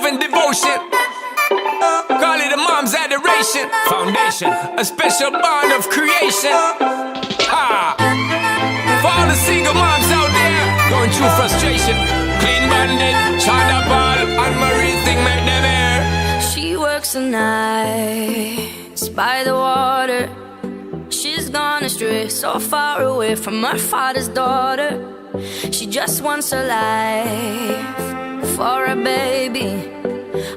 and devotion. Call it a mom's adoration. Foundation, a special bond of creation. Ha! For all the single moms out there going through frustration. Clean Bandit, China Ball, and Marie thing make them air. She works the nights by the water. She's gone astray, so far away from her father's daughter. She just wants a life for a baby.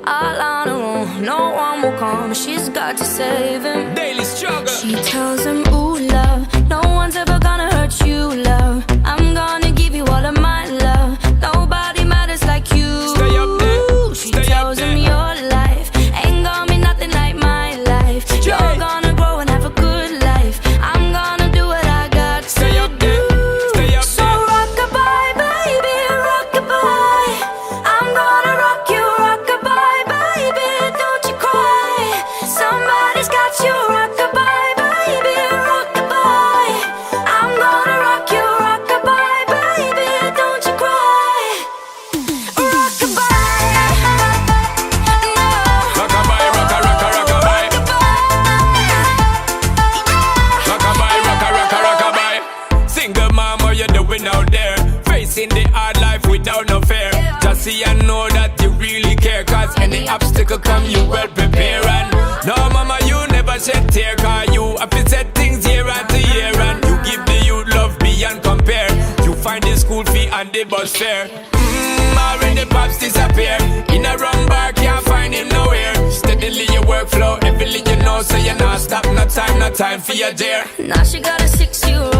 All on her own, no one will come. She's got to save him. Daily struggle. She tells him, ooh, love, no one's ever gonna hurt you, love. I'm gonna give you all of my love. Nobody matters like you. Stay up there. She Stay tells up him there. your life ain't gonna be nothing like my life. You're gonna grow and have a good life. I'm gonna do what I got Stay to up there. do. Stay up So there. rock-a-bye, baby, rock-a-bye. I'm gonna rock you, rock-a-bye, baby, don't you cry. Somebody's got you, rock-a-bye, baby, rock-a-bye. I'm gonna rock you, rock-a-bye, baby, don't you cry. Rock-a-bye, no. Rock-a-bye, rock-a-rock-a-rock-a-bye. Rock-a-bye, rock-a-rock-a-rock-a-bye. Single mom, what you doing out there? Facing the hard life without no fear. Just see and know that you really care. Cause any obstacle come, you well prepare. And no mama, you never shed tear. Cause you have to set things year after year. And you give the youth love beyond compare. You find the school fee and the bus fare. Already pops disappear. In a wrong bar, can't find him nowhere. Steadily your workflow, everything you know. So you not stop, no time for your dear. Now she got a 6-year-old